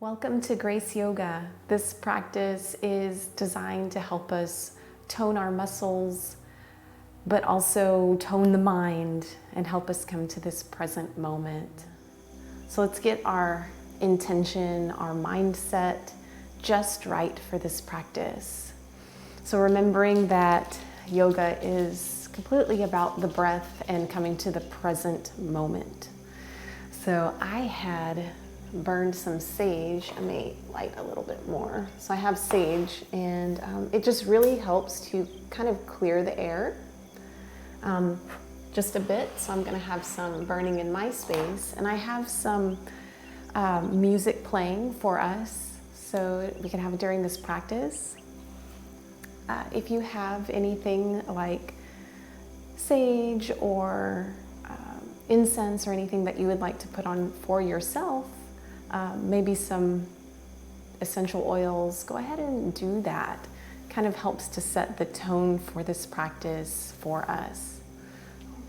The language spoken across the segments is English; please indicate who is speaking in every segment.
Speaker 1: Welcome to Grace Yoga. This practice is designed to help us tone our muscles, but also tone the mind and help us come to this present moment. So let's get our intention, our mindset just right for this practice. So remembering that yoga is completely about the breath and coming to the present moment. So I had burned some sage. I may light a little bit more. So I have sage, and it just really helps to kind of clear the air just a bit. So I'm going to have some burning in my space, and I have some music playing for us so we can have it during this practice. If you have anything like sage or incense or anything that you would like to put on for yourself, maybe some essential oils, go ahead and do that. Kind of helps to set the tone for this practice for us.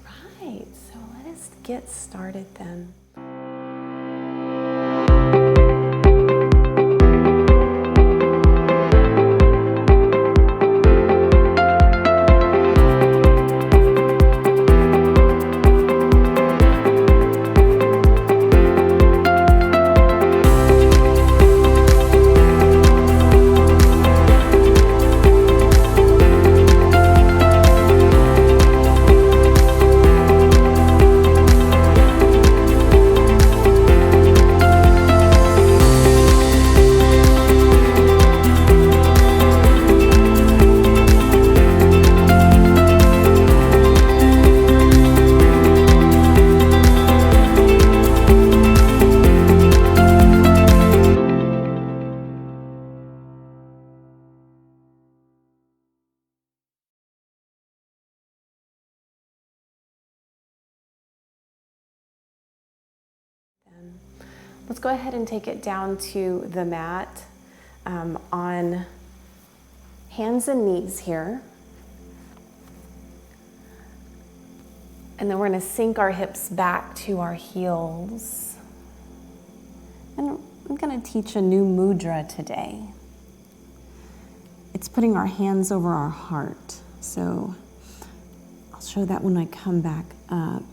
Speaker 1: All right, so let us get started then. Let's go ahead and take it down to the mat on hands and knees here. And then we're going to sink our hips back to our heels. And I'm going to teach a new mudra today. It's putting our hands over our heart. So I'll show that when I come back up.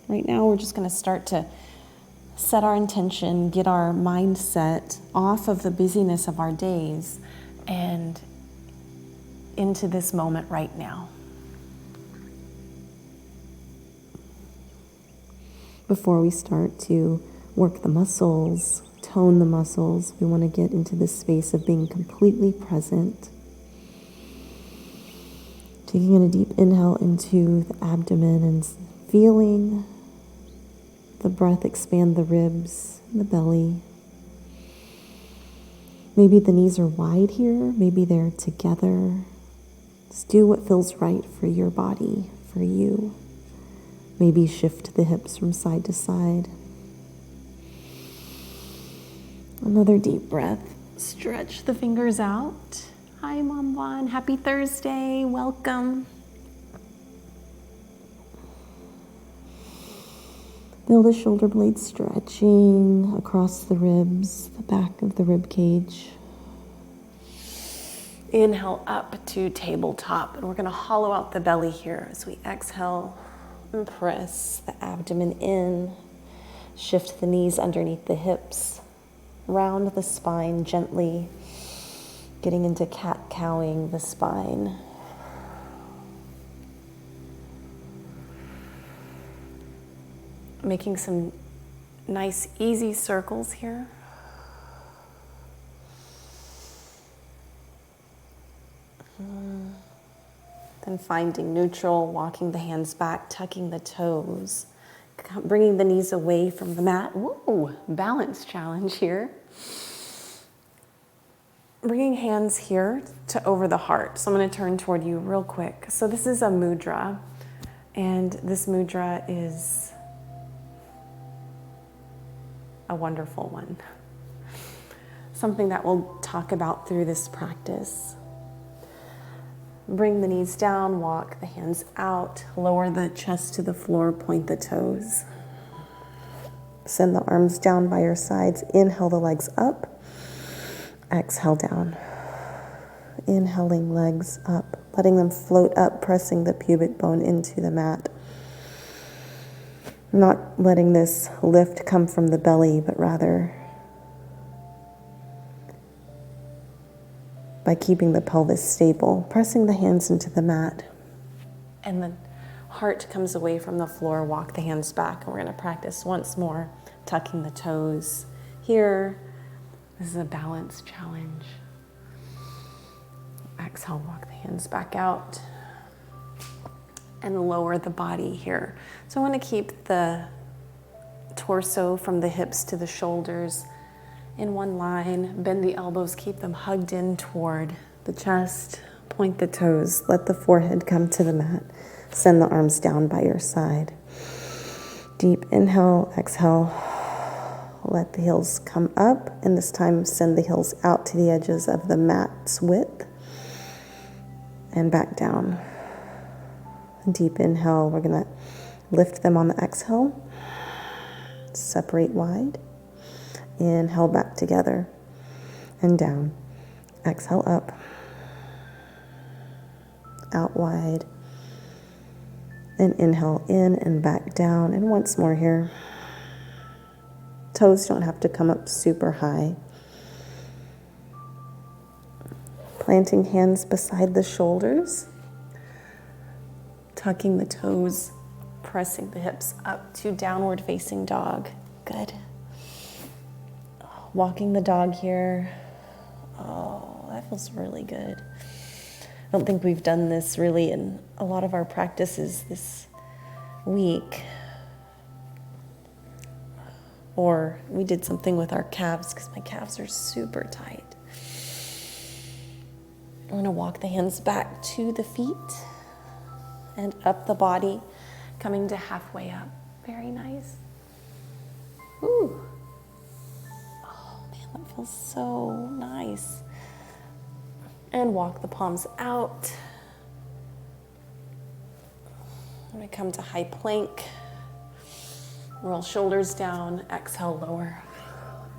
Speaker 1: Right now we're just going to start to set our intention, get our mindset off of the busyness of our days and into this moment right now. Before we start to work the muscles, tone the muscles, we want to get into this space of being completely present. Taking in a deep inhale into the abdomen and feeling the breath expand the ribs, the belly. Maybe the knees are wide here, maybe they're together. Just do what feels right for your body, for you. Maybe shift the hips from side to side. Another deep breath. Stretch the fingers out. Hi, Mom Vaughn. Happy Thursday. Welcome. Feel the shoulder blades stretching across the ribs, the back of the rib cage. Inhale up to tabletop, and we're going to hollow out the belly here as we exhale and press the abdomen in. Shift the knees underneath the hips. Round the spine gently, getting into cat-cowing the spine. Making some nice, easy circles here. Then finding neutral, walking the hands back, tucking the toes, bringing the knees away from the mat. Whoa, balance challenge here. Bringing hands here to over the heart. So I'm going to turn toward you real quick. So this is a mudra, and this mudra is a wonderful one. Something that we'll talk about through this practice. Bring the knees down, walk the hands out, lower the chest to the floor, point the toes.
Speaker 2: Send the arms down by your sides. Inhale the legs up. Exhale down. Inhaling legs up, letting them float up, pressing the pubic bone into the mat. Not letting this lift come from the belly, but rather by keeping the pelvis stable, pressing the hands into the mat. And the heart comes away from the floor, walk the hands back, and we're going to practice once more, tucking the toes. Here, this is a balance challenge. Exhale, walk the hands back out. And lower the body here. So I want to keep the torso from the hips to the shoulders in one line. Bend the elbows, keep them hugged in toward the chest. Point the toes, let the forehead come to the mat. Send the arms down by your side. Deep inhale, exhale. Let the heels come up, and this time send the heels out to the edges of the mat's width and back down. Deep inhale, we're going to lift them on the exhale. Separate wide. Inhale back together and down. Exhale up. Out wide. And inhale in and back down. And once more here. Toes don't have to come up super high. Planting hands beside the shoulders. Tucking the toes, pressing the hips up to downward facing dog. Good. Walking the dog here. Oh, that feels really good. I don't think we've done this really in a lot of our practices this week. Or we did something with our calves because my calves are super tight. I'm going to walk the hands back to the feet. And up the body, coming to halfway up. Very nice. Ooh. Oh man, that feels so nice. And walk the palms out. I'm going to come to high plank. Roll shoulders down. Exhale, lower.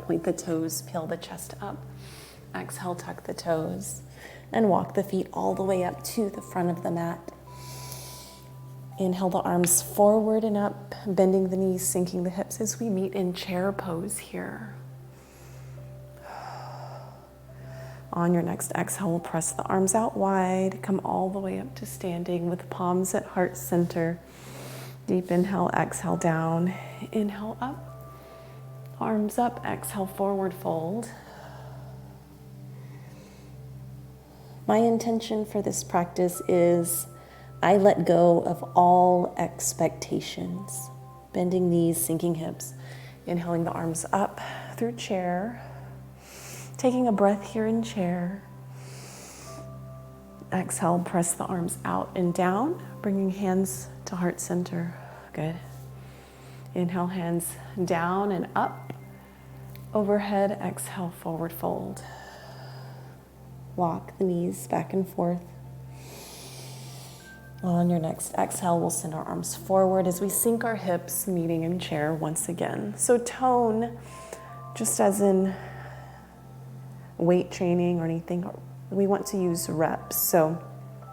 Speaker 2: Point the toes, peel the chest up. Exhale, tuck the toes. And walk the feet all the way up to the front of the mat. Inhale the arms forward and up, bending the knees, sinking the hips as we meet in chair pose here. On your next exhale, we'll press the arms out wide, come all the way up to standing with palms at heart center. Deep inhale, exhale down, inhale up, arms up, exhale forward fold. My intention for this practice is I let go of all expectations. Bending knees, sinking hips. Inhaling the arms up through chair. Taking a breath here in chair. Exhale, press the arms out and down. Bringing hands to heart center. Good. Inhale, hands down and up. Overhead, exhale, forward fold. Walk the knees back and forth. On your next exhale, we'll send our arms forward as we sink our hips, meeting in chair once again. So tone, just as in weight training or anything, we want to use reps. So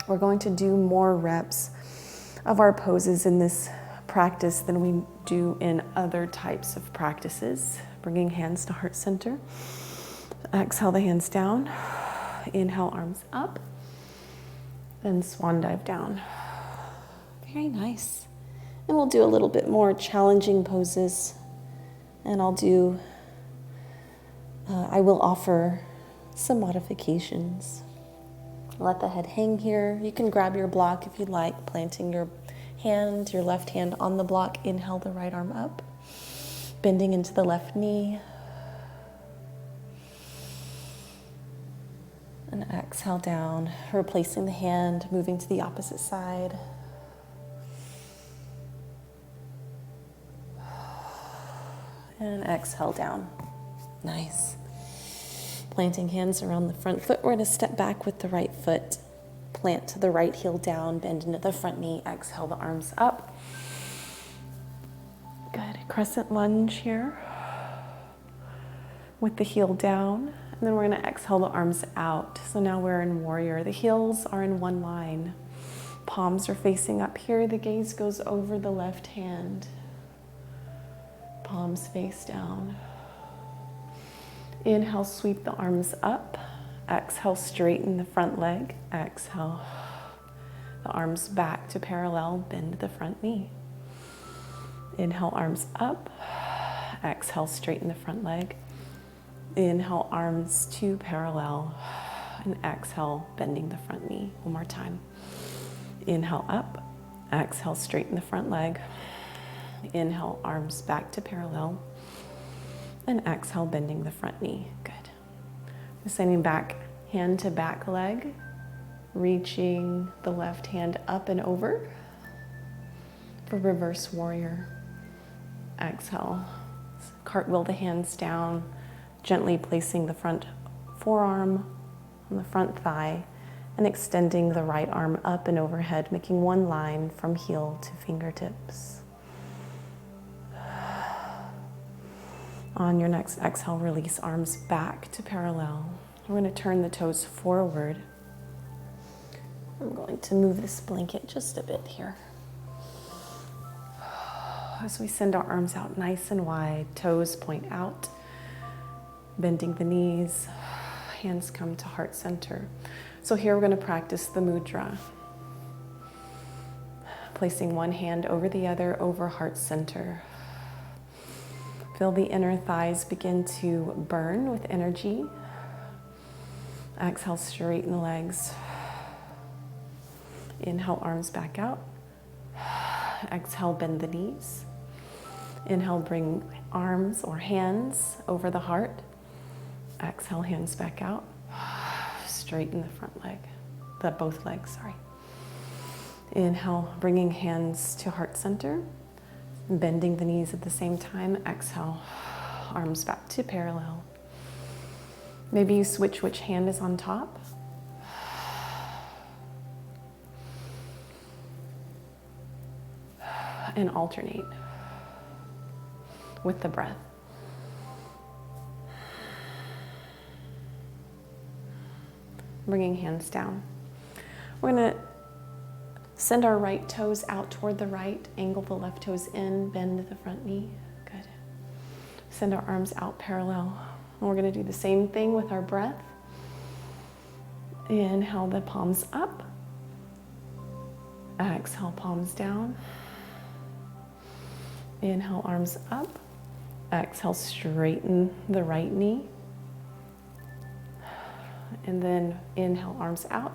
Speaker 2: we're going to do more reps of our poses in this practice than we do in other types of practices. Bringing hands to heart center. Exhale the hands down. Inhale, arms up. Then swan dive down. Very nice. And we'll do a little bit more challenging poses. And I will offer some modifications. Let the head hang here. You can grab your block if you'd like, planting your left hand on the block. Inhale the right arm up. Bending into the left knee. And exhale down, replacing the hand, moving to the opposite side. And exhale down. Nice. Planting hands around the front foot. We're going to step back with the right foot. Plant the right heel down, bend into the front knee. Exhale the arms up. Good. Crescent lunge here with the heel down. And then we're going to exhale the arms out. So now we're in warrior. The heels are in one line. Palms are facing up here. The gaze goes over the left hand. Palms face down. Inhale, sweep the arms up. Exhale, straighten the front leg. Exhale, the arms back to parallel. Bend the front knee. Inhale, arms up. Exhale, straighten the front leg. Inhale, arms to parallel. And exhale, bending the front knee. One more time. Inhale, up. Exhale, straighten the front leg. Inhale, arms back to parallel. And exhale, bending the front knee. Good. Sending back hand to back leg. Reaching the left hand up and over for reverse warrior. Exhale. Cartwheel the hands down, gently placing the front forearm on the front thigh and extending the right arm up and overhead, making one line from heel to fingertips. On your next exhale, release arms back to parallel. We're going to turn the toes forward. I'm going to move this blanket just a bit here. As we send our arms out nice and wide, toes point out, bending the knees, hands come to heart center. So here we're going to practice the mudra. Placing one hand over the other over heart center. Feel the inner thighs begin to burn with energy. Exhale, straighten the legs. Inhale, arms back out. Exhale, bend the knees. Inhale, bring arms or hands over the heart. Exhale, hands back out. Straighten the front leg, both legs, sorry. Inhale, bringing hands to heart center. Bending the knees at the same time. Exhale, arms back to parallel. Maybe you switch which hand is on top. And alternate with the breath. Bringing hands down. We're going to send our right toes out toward the right, angle the left toes in, bend the front knee. Good. Send our arms out parallel. And we're going to do the same thing with our breath. Inhale the palms up. Exhale, palms down. Inhale, arms up. Exhale, straighten the right knee. And then inhale, arms out.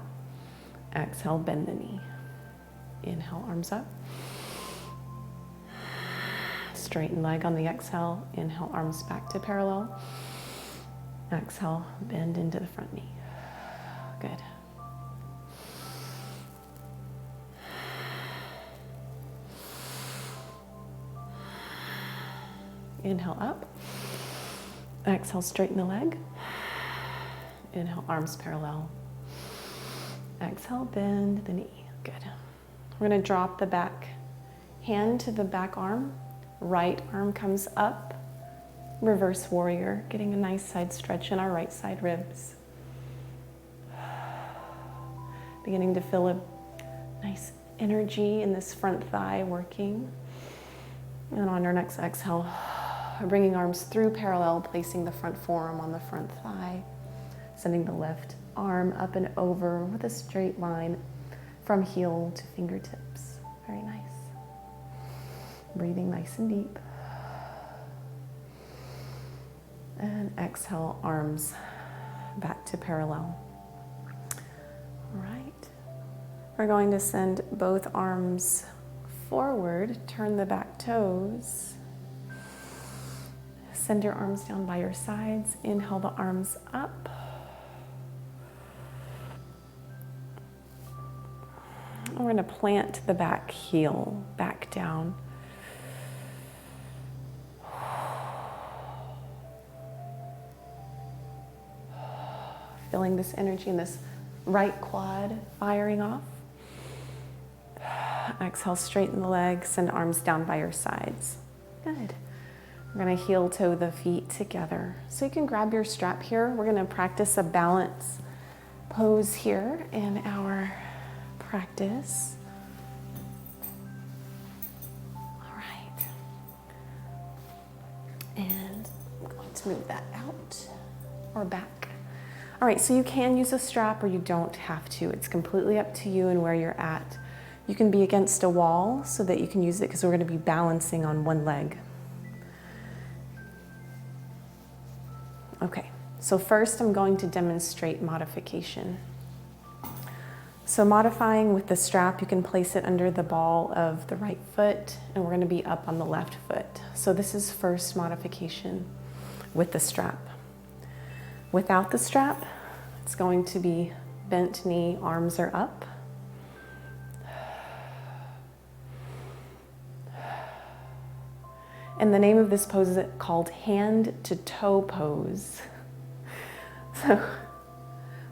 Speaker 2: Exhale, bend the knee. Inhale, arms up. Straighten leg on the exhale. Inhale, arms back to parallel. Exhale, bend into the front knee. Good. Inhale up. Exhale, straighten the leg. Inhale, arms parallel. Exhale, bend the knee. Good. We're going to drop the back hand to the back arm. Right arm comes up. Reverse warrior, getting a nice side stretch in our right side ribs. Beginning to feel a nice energy in this front thigh working. And on our next exhale, bringing arms through parallel, placing the front forearm on the front thigh, sending the left arm up and over with a straight line from heel to fingertips. Very nice. Breathing nice and deep. And exhale, arms back to parallel. All right. We're going to send both arms forward, turn the back toes. Send your arms down by your sides. Inhale the arms up. We're going to plant the back heel back down. Feeling this energy in this right quad firing off. Exhale, straighten the legs, send arms down by your sides.
Speaker 1: Good. We're going to heel toe the feet together. So you can grab your strap here. We're going to practice a balance pose here in our practice. All right. And I'm going to move that out or back. All right, so you can use a strap or you don't have to. It's completely up to you and where you're at. You can be against a wall so that you can use it because we're going to be balancing on one leg. Okay, so first I'm going to demonstrate modification. So modifying with the strap, you can place it under the ball of the right foot and we're going to be up on the left foot. So this is first modification with the strap. Without the strap, it's going to be bent knee, arms are up. And the name of this pose is called hand to toe pose. So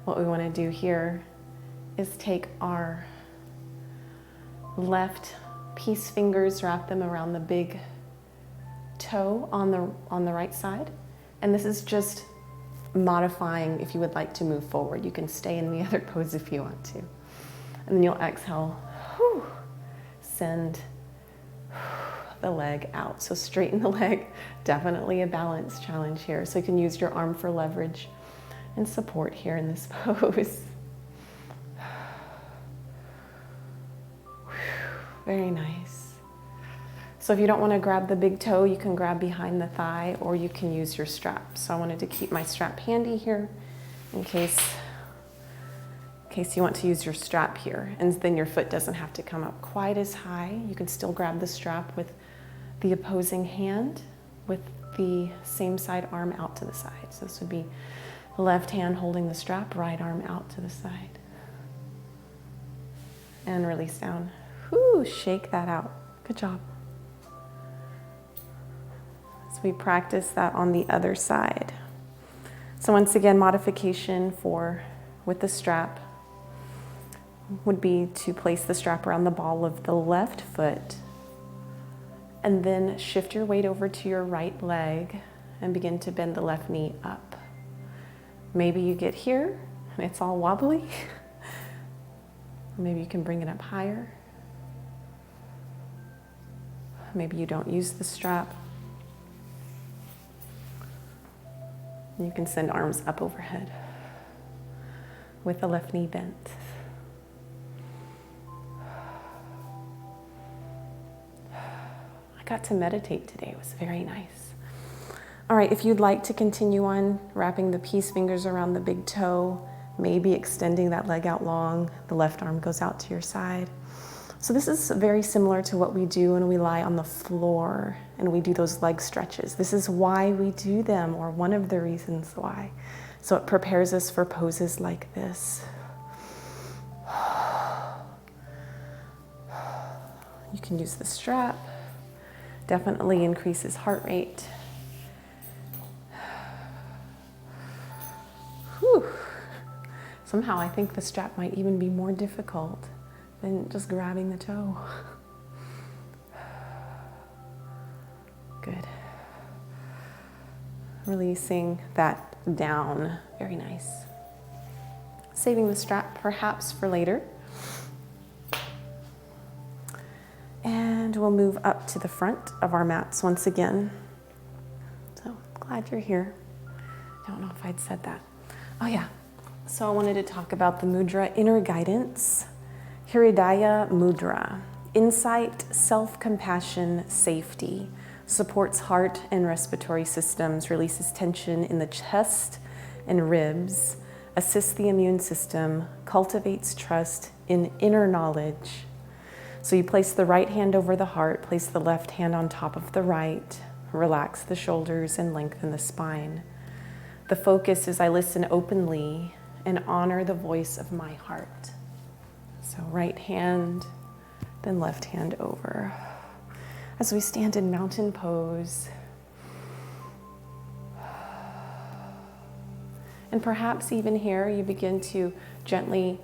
Speaker 1: what we want to do here is take our left peace fingers, wrap them around the big toe on the right side. And this is just modifying if you would like to move forward. You can stay in the other pose if you want to. And then you'll exhale, send the leg out. So straighten the leg, definitely a balance challenge here. So you can use your arm for leverage and support here in this pose. Very nice. So if you don't want to grab the big toe, you can grab behind the thigh or you can use your strap. So I wanted to keep my strap handy here in case you want to use your strap here. And then your foot doesn't have to come up quite as high. You can still grab the strap with the opposing hand with the same side arm out to the side. So this would be left hand holding the strap, right arm out to the side. And release down. Whoo, shake that out. Good job. So we practice that on the other side. So once again, modification with the strap would be to place the strap around the ball of the left foot and then shift your weight over to your right leg and begin to bend the left knee up. Maybe you get here and it's all wobbly. Maybe you can bring it up higher. Maybe you don't use the strap. You can send arms up overhead with the left knee bent. I got to meditate today. It was very nice. All right, if you'd like to continue on wrapping the peace fingers around the big toe, maybe extending that leg out long, the left arm goes out to your side. So this is very similar to what we do when we lie on the floor and we do those leg stretches. This is why we do them, or one of the reasons why. So it prepares us for poses like this. You can use the strap. Definitely increases heart rate. Whew. Somehow I think the strap might even be more difficult than just grabbing the toe. Good. Releasing that down. Very nice. Saving the strap perhaps for later. And we'll move up to the front of our mats once again. So glad you're here. Don't know if I'd said that. Oh yeah. So I wanted to talk about the mudra, inner guidance. Hridaya Mudra, insight, self-compassion, safety, supports heart and respiratory systems, releases tension in the chest and ribs, assists the immune system, cultivates trust in inner knowledge. So you place the right hand over the heart, place the left hand on top of the right, relax the shoulders and lengthen the spine. The focus is I listen openly and honor the voice of my heart. So right hand, then left hand over. As we stand in mountain pose. And perhaps even here, you begin to gently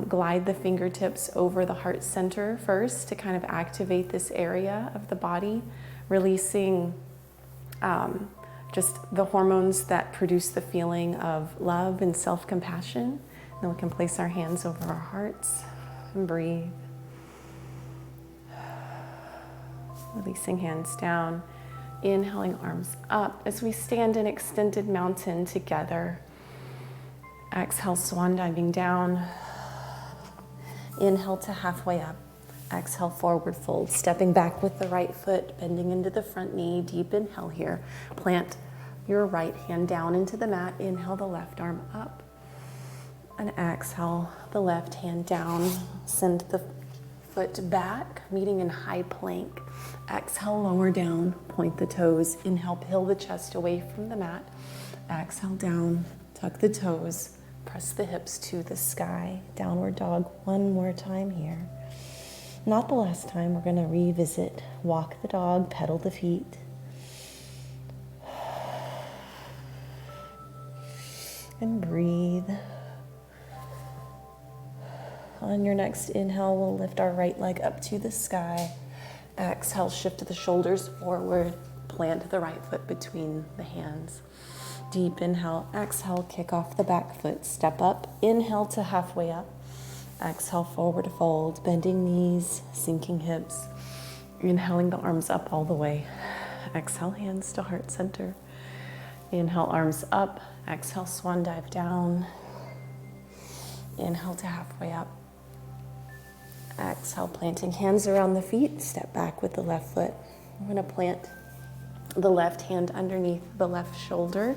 Speaker 1: glide the fingertips over the heart center first to kind of activate this area of the body.
Speaker 2: releasing just the hormones that produce the feeling of love and self-compassion. Then we can place our hands over our hearts and breathe. Releasing hands down, inhaling arms up as we stand in extended mountain together. Exhale, swan diving down. Inhale to halfway up. Exhale, forward fold, stepping back with the right foot, bending into the front knee. Deep inhale here. Plant your right hand down into the mat. Inhale the left arm up. And exhale the left hand down. Send the foot back, meeting in high plank. Exhale, lower down, point the toes. Inhale, peel the chest away from the mat. Exhale, down, tuck the toes. Press the hips to the sky. Downward dog one more time here. Not the last time. We're going to revisit. Walk the dog, pedal the feet. And breathe. On your next inhale, we'll lift our right leg up to the sky. Exhale, shift the shoulders forward. Plant the right foot between the hands. Deep inhale, exhale, kick off the back foot. Step up, inhale to halfway up. Exhale, forward fold, bending knees, sinking hips. Inhaling the arms up all the way. Exhale, hands to heart center. Inhale, arms up. Exhale, swan dive down. Inhale to halfway up. Exhale, planting hands around the feet. Step back with the left foot. We're going to plant the left hand underneath the left shoulder.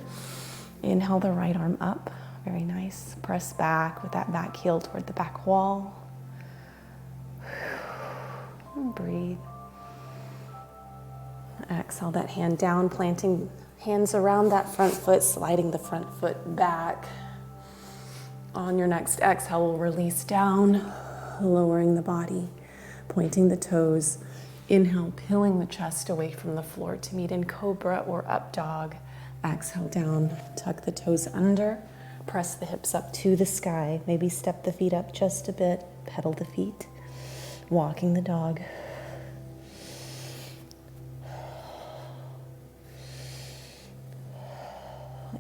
Speaker 2: Inhale the right arm up. Very nice. Press back with that back heel toward the back wall. And breathe. Exhale that hand down, planting hands around that front foot, sliding the front foot back. On your next exhale, we'll release down, lowering the body, pointing the toes. Inhale, peeling the chest away from the floor to meet in cobra or up dog. Exhale down, tuck the toes under. Press the hips up to the sky. Maybe step the feet up just a bit. Pedal the feet. Walking the dog.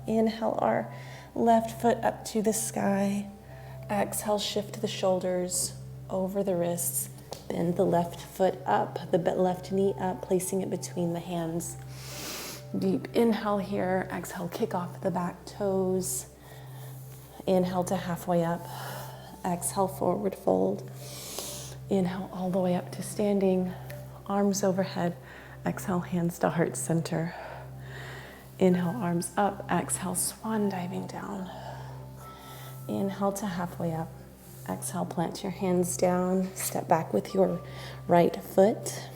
Speaker 2: Inhale our left foot up to the sky. Exhale, shift the shoulders over the wrists. Bend the left foot up, the left knee up, placing it between the hands. Deep inhale here. Exhale, kick off the back toes. Inhale to halfway up. Exhale, forward fold. Inhale all the way up to standing. Arms overhead. Exhale, hands to heart center. Inhale, arms up. Exhale, swan diving down. Inhale to halfway up. Exhale, plant your hands down. Step back with your right foot.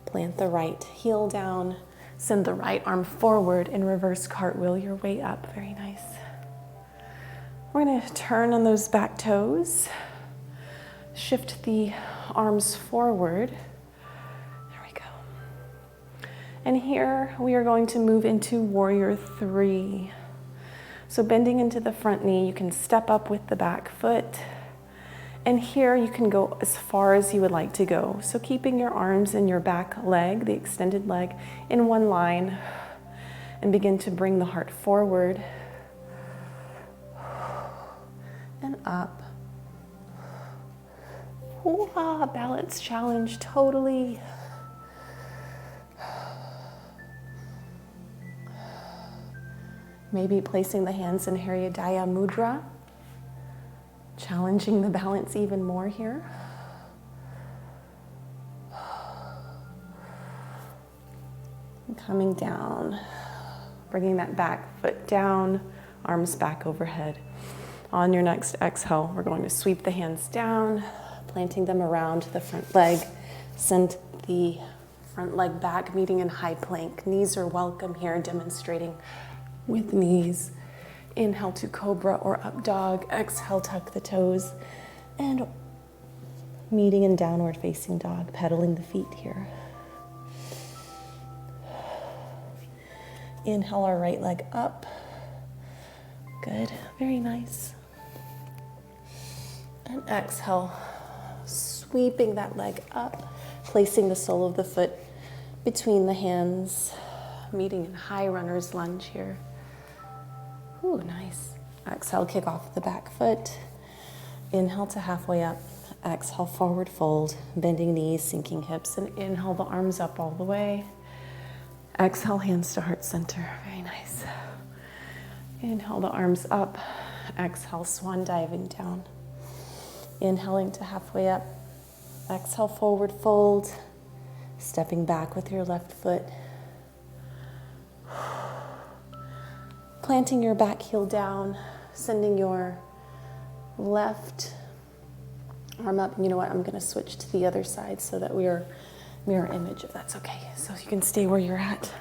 Speaker 2: Plant the right heel down. Send the right arm forward and reverse cartwheel your way up. Very nice. We're going to turn on those back toes. Shift the arms forward. There we go. And here we are going to move into warrior three. So bending into the front knee, you can step up with the back foot. And here you can go as far as you would like to go. So keeping your arms and your back leg, the extended leg, in one line. And begin to bring the heart forward. And up. Ooh-ah, balance challenge, totally. Maybe placing the hands in Hriudaya Mudra, challenging the balance even more here. And coming down, bringing that back foot down, arms back overhead. On your next exhale, we're going to sweep the hands down, planting them around the front leg. Send the front leg back, meeting in high plank. Knees are welcome here, demonstrating with knees. Inhale to cobra or up dog. Exhale, tuck the toes. And meeting in downward facing dog, pedaling the feet here. Inhale our right leg up. Good, very nice. And exhale, sweeping that leg up, placing the sole of the foot between the hands, meeting in high runner's lunge here. Ooh, nice. Exhale, kick off the back foot. Inhale to halfway up. Exhale, forward fold, bending knees, sinking hips, and inhale the arms up all the way. Exhale, hands to heart center. Very nice. Inhale the arms up. Exhale, swan diving down. Inhaling to halfway up. Exhale, forward fold, stepping back with your left foot. Planting your back heel down, sending your left arm up. And you know what? I'm going to switch to the other side so that we are mirror image, if that's okay. So you can stay where you're at.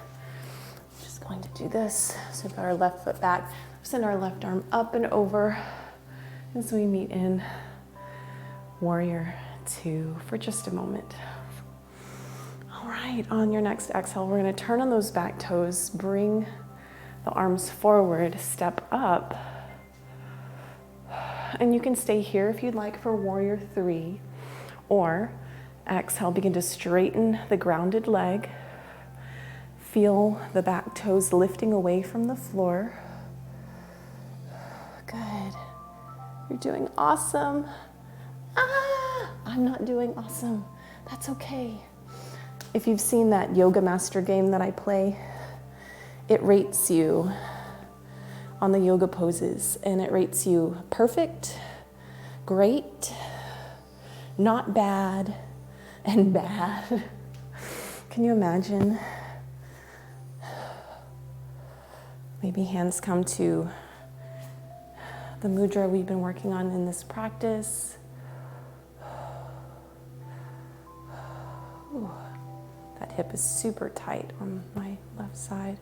Speaker 2: Just going to do this. So we've got our left foot back. Send our left arm up and over as we meet in warrior 2 for just a moment. All right, on your next exhale, we're going to turn on those back toes, bring the arms forward, step up. And you can stay here if you'd like for warrior 3, or exhale, begin to straighten the grounded leg. Feel the back toes lifting away from the floor. Good. You're doing awesome. I'm not doing awesome. That's okay. If you've seen that Yoga Master game that I play, it rates you on the yoga poses, and it rates you perfect, great, not bad, and bad. Can you imagine? Maybe hands come to the mudra we've been working on in this practice. Ooh, that hip is super tight on my left side.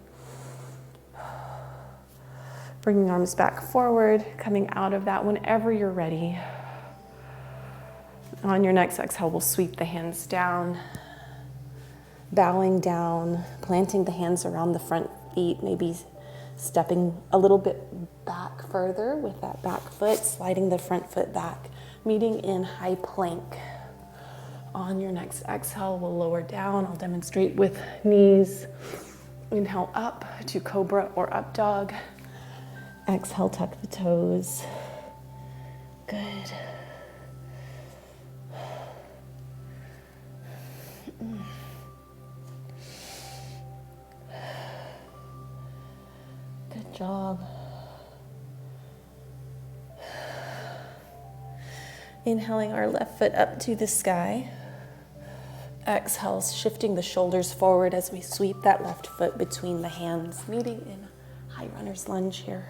Speaker 2: Bringing arms back forward, coming out of that whenever you're ready. On your next exhale, we'll sweep the hands down, bowing down, planting the hands around the front feet, maybe stepping a little bit back further with that back foot, sliding the front foot back, meeting in high plank. On your next exhale, we'll lower down. I'll demonstrate with knees. Inhale up to cobra or up dog. Exhale, tuck the toes. Good. Good job. Inhaling our left foot up to the sky. Exhale, shifting the shoulders forward as we sweep that left foot between the hands, meeting in high runner's lunge here.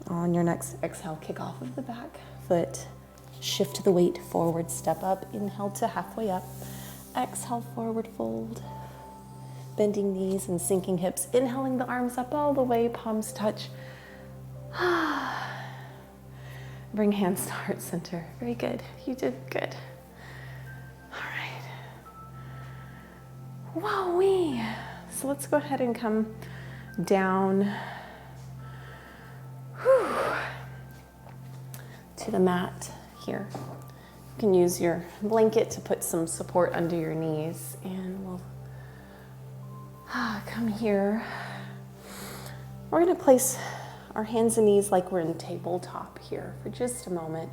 Speaker 2: On your next exhale, kick off of the back foot. Shift the weight forward, step up. Inhale to halfway up. Exhale, forward fold. Bending knees and sinking hips. Inhaling the arms up all the way, palms touch. Bring hands to heart center. Very good. You did good. All right. Wowee. So let's go ahead and come down to the mat here. You can use your blanket to put some support under your knees, and we'll come here. We're going to place our hands and knees like we're in tabletop here for just a moment.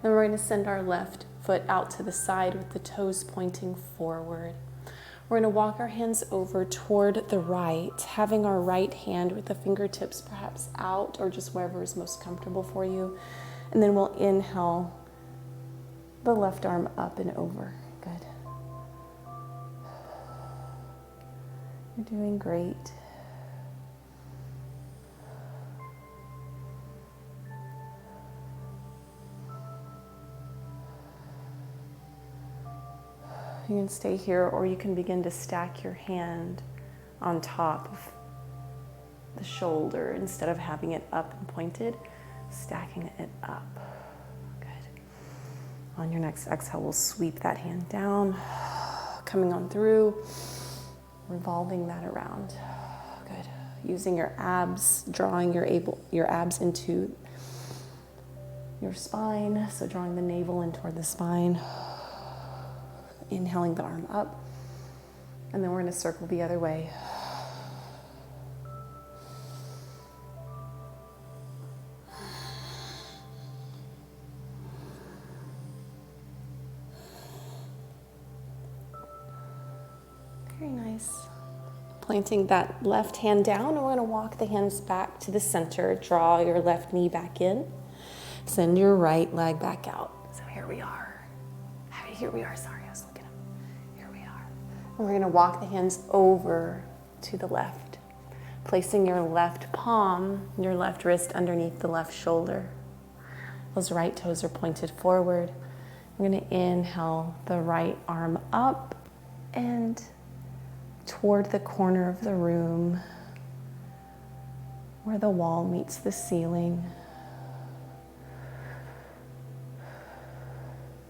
Speaker 2: Then we're going to send our left foot out to the side with the toes pointing forward. We're going to walk our hands over toward the right, having our right hand with the fingertips perhaps out or just wherever is most comfortable for you. And then we'll inhale the left arm up and over. Good. You're doing great. You can stay here, or you can begin to stack your hand on top of the shoulder instead of having it up and pointed, stacking it up. Good. On your next exhale, we'll sweep that hand down, coming on through, revolving that around. Good. Using your abs, drawing your abs into your spine, so drawing the navel in toward the spine. Inhaling the arm up. And then we're going to circle the other way. Very nice. Planting that left hand down, and we're going to walk the hands back to the center. Draw your left knee back in. Send your right leg back out. So here we are. Sorry, I was looking up. Here we are. And we're going to walk the hands over to the left, placing your left palm, your left wrist underneath the left shoulder. Those right toes are pointed forward. We're going to inhale the right arm up and toward the corner of the room where the wall meets the ceiling.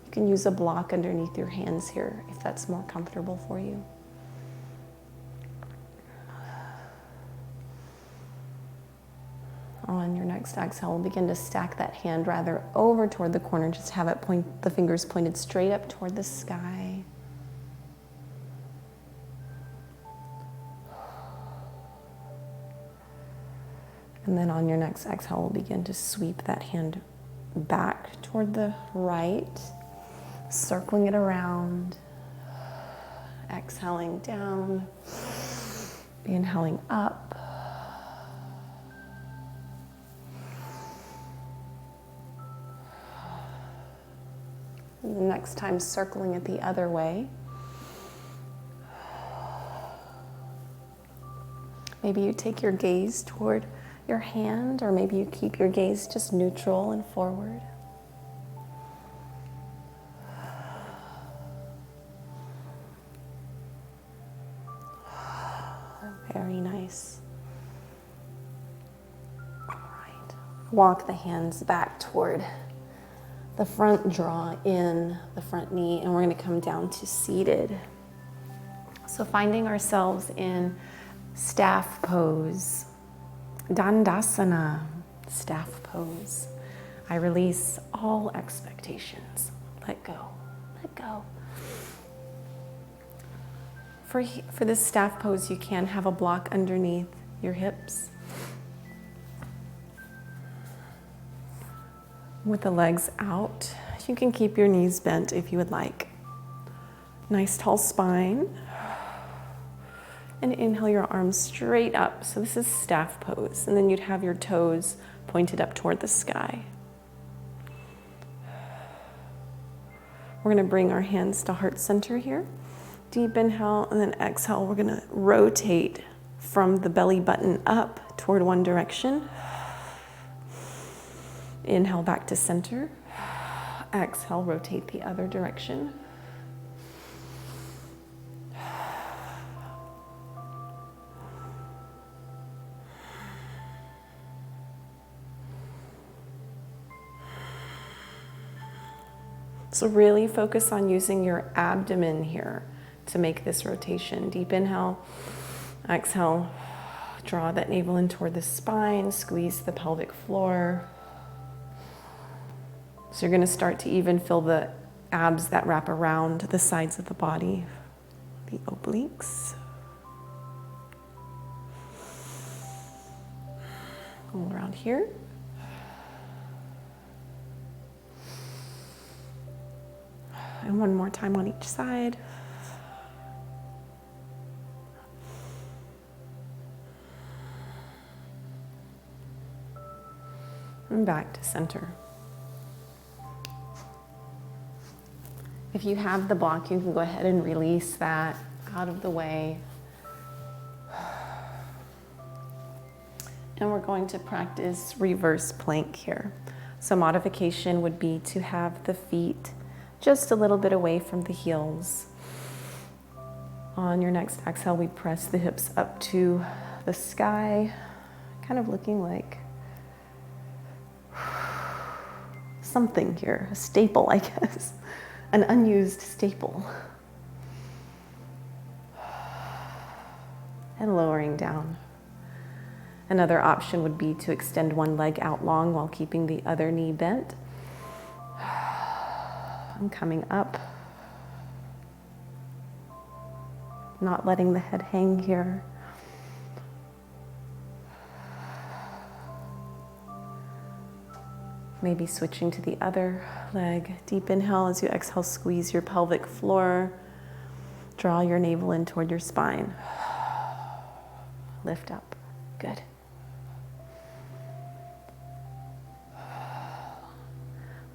Speaker 2: You can use a block underneath your hands here if that's more comfortable for you. On your next exhale, we'll begin to stack that hand rather over toward the corner. Just have it the fingers pointed straight up toward the sky. And then on your next exhale, we'll begin to sweep that hand back toward the right, circling it around, exhaling down, inhaling up. And the next time, circling it the other way. Maybe you take your gaze toward your hand, or maybe you keep your gaze just neutral and forward. Very nice. All right. Walk the hands back toward the front, draw in the front knee, and we're going to come down to seated. So finding ourselves in staff pose, Dandasana, staff pose. I release all expectations. Let go, let go. For this staff pose, you can have a block underneath your hips. With the legs out, you can keep your knees bent if you would like. Nice tall spine. And inhale your arms straight up. So this is staff pose. And then you'd have your toes pointed up toward the sky. We're going to bring our hands to heart center here. Deep inhale, and then exhale. We're going to rotate from the belly button up toward one direction. Inhale back to center. Exhale, rotate the other direction. So really focus on using your abdomen here to make this rotation. Deep inhale, exhale, draw that navel in toward the spine, squeeze the pelvic floor. So you're going to start to even feel the abs that wrap around the sides of the body, the obliques. All around here. And one more time on each side. And back to center. If you have the block, you can go ahead and release that out of the way. And we're going to practice reverse plank here. So modification would be to have the feet just a little bit away from the heels. On your next exhale, we press the hips up to the sky, kind of looking like something here, a staple, I guess, an unused staple. And lowering down. Another option would be to extend one leg out long while keeping the other knee bent. I'm coming up. not letting the head hang here. Maybe switching to the other leg. Deep inhale. As you exhale, squeeze your pelvic floor. Draw your navel in toward your spine. Lift up. Good.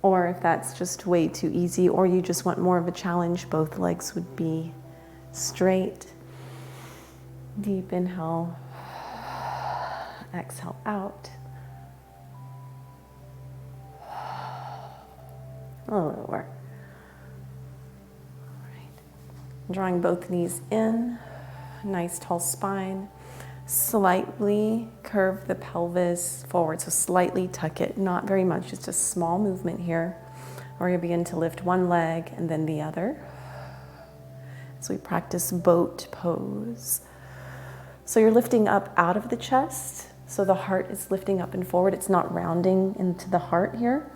Speaker 2: Or if that's just way too easy, or you just want more of a challenge, both legs would be straight. Deep inhale. Exhale out. A little lower. All right. Drawing both knees in, nice tall spine. Slightly curve the pelvis forward, so slightly tuck it, not very much, just a small movement here. We're going to begin to lift one leg and then the other. So we practice boat pose. So you're lifting up out of the chest, so the heart is lifting up and forward. It's not rounding into the heart here.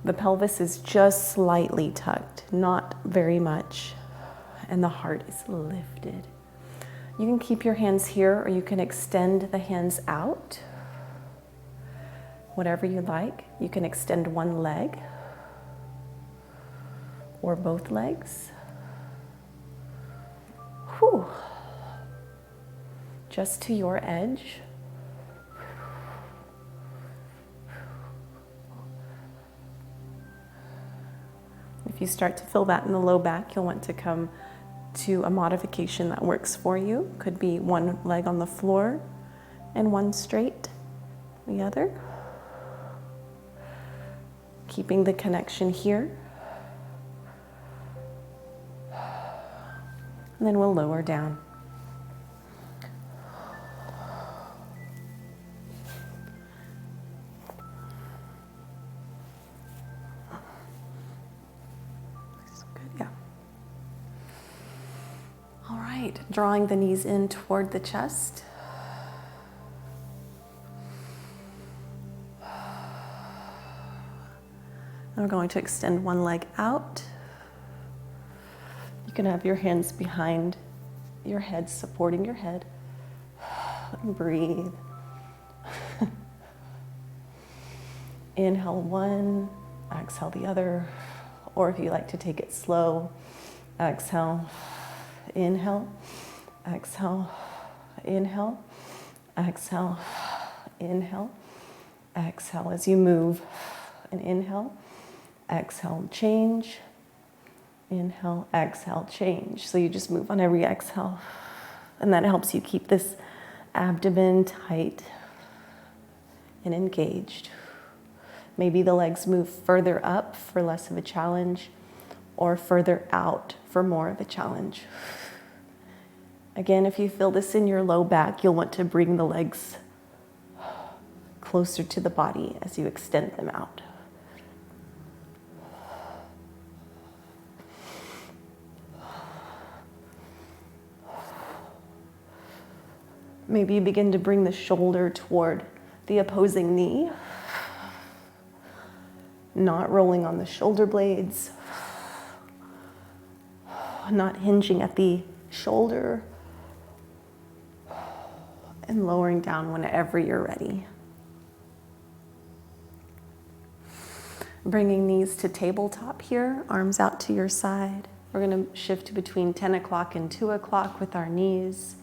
Speaker 2: The pelvis is just slightly tucked, not very much, and the heart is lifted. You can keep your hands here, or you can extend the hands out. Whatever you like. You can extend one leg or both legs. Whew. Just to your edge. If you start to feel that in the low back, you'll want to come to a modification that works for you. Could be one leg on the floor and one straight, the other. Keeping the connection here. And then we'll lower down. Drawing the knees in toward the chest. And we're going to extend one leg out. You can have your hands behind your head, supporting your head. And breathe. Inhale one, exhale the other. Or if you like to take it slow, exhale, inhale. Exhale, inhale, exhale, inhale, exhale. As you move, and inhale, exhale, change, inhale, exhale, change. So you just move on every exhale, and that helps you keep this abdomen tight and engaged. Maybe the legs move further up for less of a challenge, or further out for more of a challenge. Again, if you feel this in your low back, you'll want to bring the legs closer to the body as you extend them out. Maybe you begin to bring the shoulder toward the opposing knee, not rolling on the shoulder blades, not hinging at the shoulder, and lowering down whenever you're ready. Bringing knees to tabletop here, arms out to your side. We're going to shift between 10 o'clock and 2 o'clock with our knees.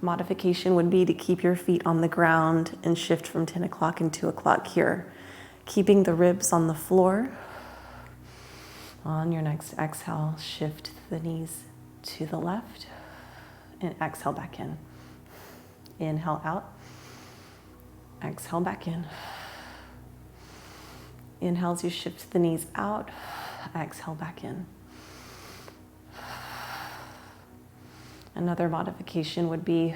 Speaker 2: Modification would be to keep your feet on the ground and shift from 10 o'clock and 2 o'clock here. Keeping the ribs on the floor. On your next exhale, shift the knees to the left and exhale back in. Inhale out, exhale back in. Inhale as you shift the knees out, exhale back in. Another modification would be,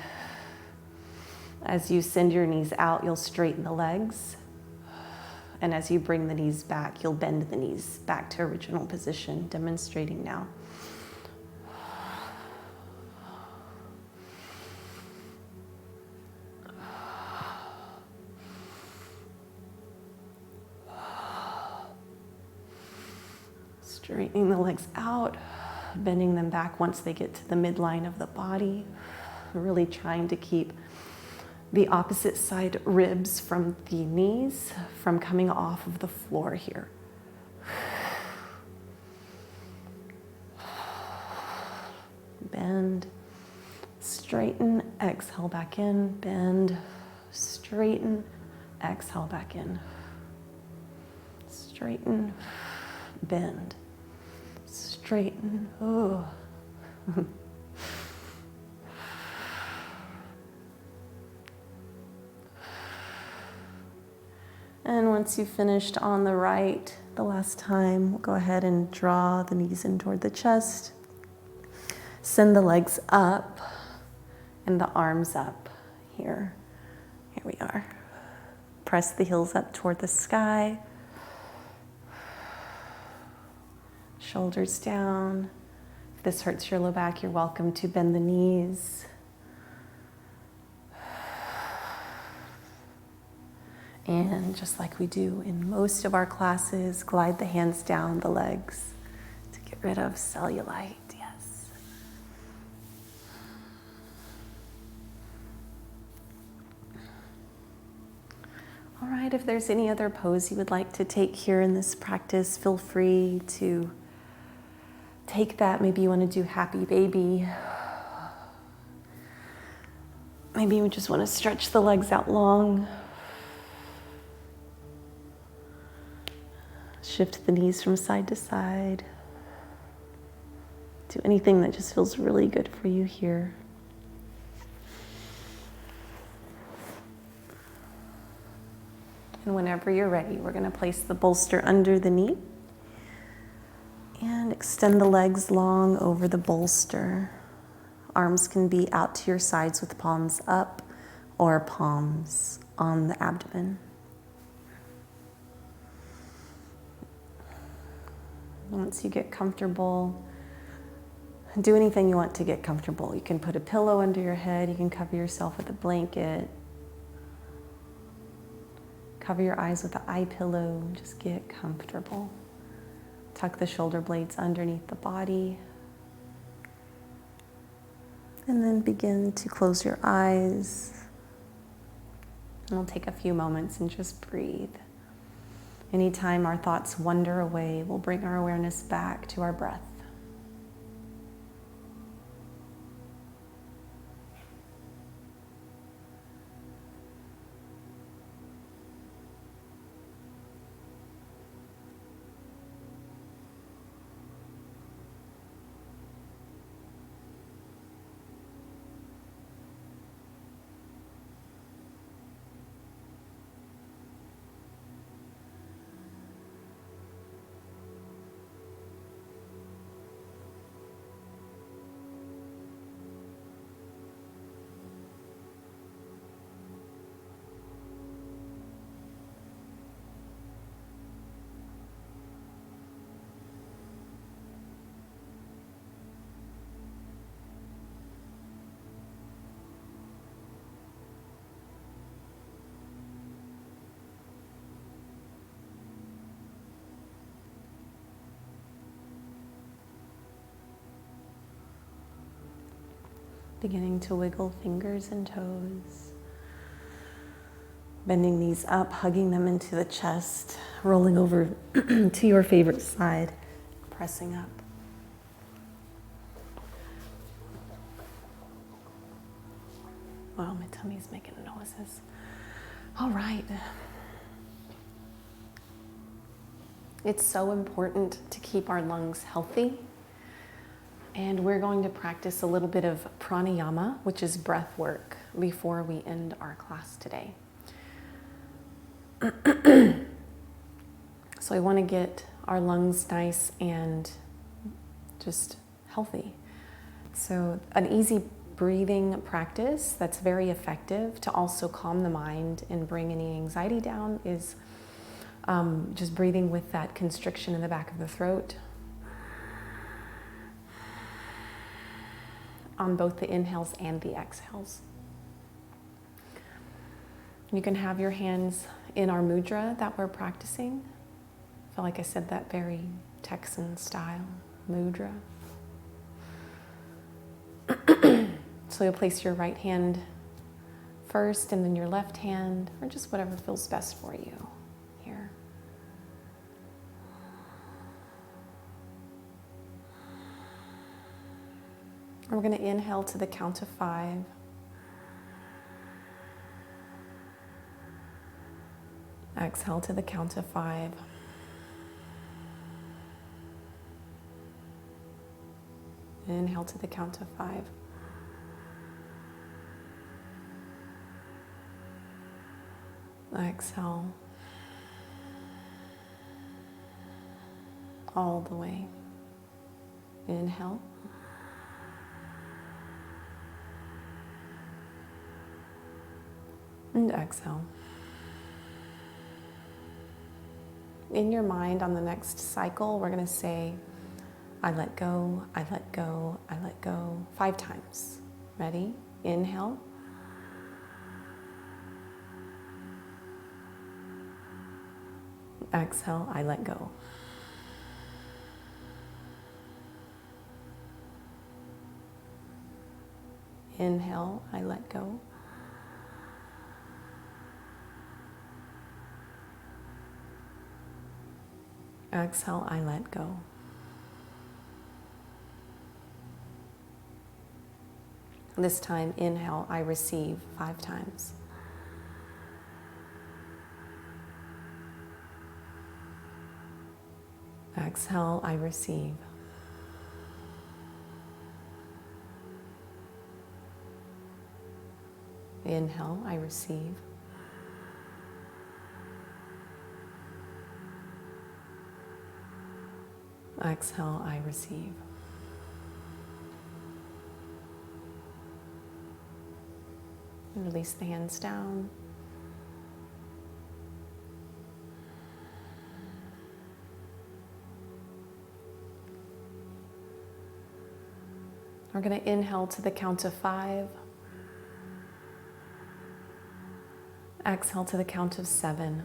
Speaker 2: as you send your knees out, you'll straighten the legs. And as you bring the knees back, you'll bend the knees back to original position, demonstrating now. Straightening the legs out, bending them back once they get to the midline of the body. Really trying to keep the opposite side ribs from the knees from coming off of the floor here. Bend, straighten, exhale back in, bend, straighten, exhale back in. Straighten, bend, straighten, oh. And once you've finished on the right, the last time, we'll go ahead and draw the knees in toward the chest. Send the legs up and the arms up here. Here we are. Press the heels up toward the sky. Shoulders down. If this hurts your low back, you're welcome to bend the knees. And just like we do in most of our classes, glide the hands down the legs to get rid of cellulite. Yes. All right, if there's any other pose you would like to take here in this practice, feel free to take that. Maybe you want to do happy baby. Maybe you just want to stretch the legs out long. Shift the knees from side to side. Do anything that just feels really good for you here. And whenever you're ready, we're going to place the bolster under the knee and extend the legs long over the bolster. Arms can be out to your sides with palms up or palms on the abdomen. Once you get comfortable, do anything you want to get comfortable. You can put a pillow under your head. You can cover yourself with a blanket. Cover your eyes with an eye pillow. Just get comfortable. Tuck the shoulder blades underneath the body. And then begin to close your eyes. And we'll take a few moments and just breathe. Anytime our thoughts wander away, we'll bring our awareness back to our breath. Beginning to wiggle fingers and toes. Bending knees up, hugging them into the chest, rolling over to your favorite side, pressing up. Wow, my tummy's making noises. All right. It's so important to keep our lungs healthy. And we're going to practice a little bit of pranayama, which is breath work, before we end our class today. So I want to get our lungs nice and just healthy. So an easy breathing practice that's very effective to also calm the mind and bring any anxiety down is just breathing with that constriction in the back of the throat. On both the inhales and the exhales. You can have your hands in our mudra that we're practicing. I feel like I said that very Texan style, mudra.
Speaker 1: So you'll place your right hand first and then your left hand, or just whatever feels best for you here. We're going to inhale to the count of 5. Exhale to the count of 5. Inhale to the count of 5. Exhale. All the way. Inhale. And exhale. In your mind, on the next cycle, we're going to say, I let go, I let go, I let go, 5 times. Ready? Inhale. Exhale, I let go. Inhale, I let go. Exhale, I let go. This time, inhale, I receive 5 times. Exhale, I receive. Inhale, I receive. Exhale, I receive. And release the hands down. We're going to inhale to the count of 5. Exhale to the count of 7.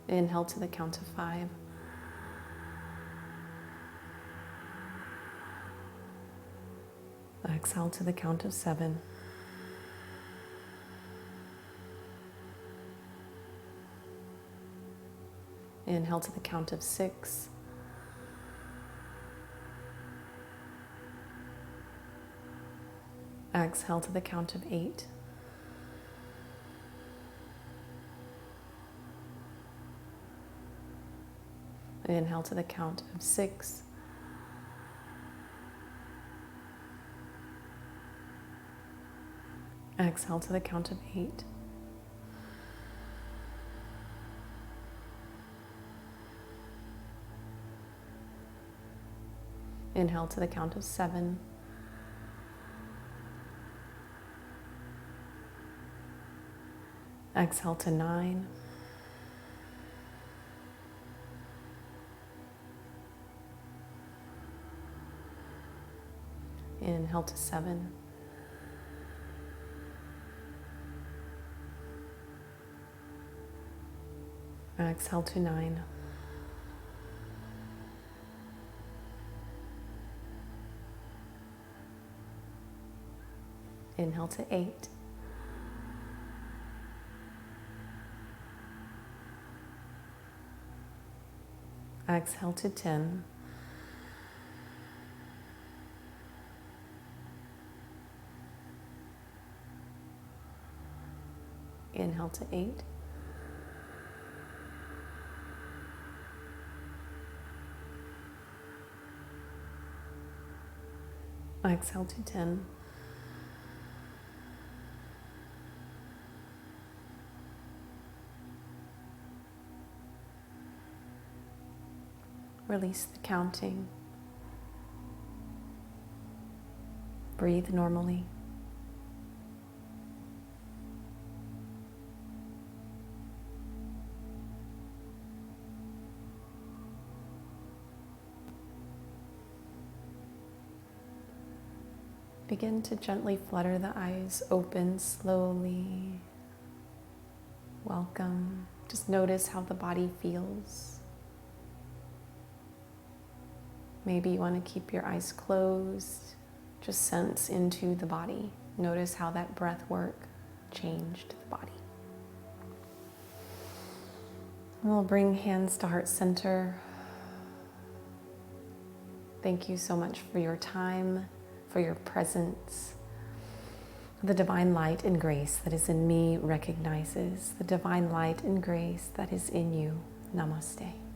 Speaker 1: Inhale to the count of 5. Exhale to the count of 7. Inhale to the count of 6. Exhale to the count of 8. Inhale to the count of 6. Exhale to the count of 8. Inhale to the count of 7. Exhale to 9. Inhale to 7. Exhale to 9. Inhale to 8. Exhale to 10. Inhale to 8. Exhale to 10. Release the counting. Breathe normally. Begin to gently flutter the eyes open slowly. Welcome. Just notice how the body feels. Maybe you want to keep your eyes closed. Just sense into the body. Notice how that breath work changed the body. We'll bring hands to heart center. Thank you so much for your time, for your presence. The divine light and grace that is in me recognizes the divine light and grace that is in you. Namaste.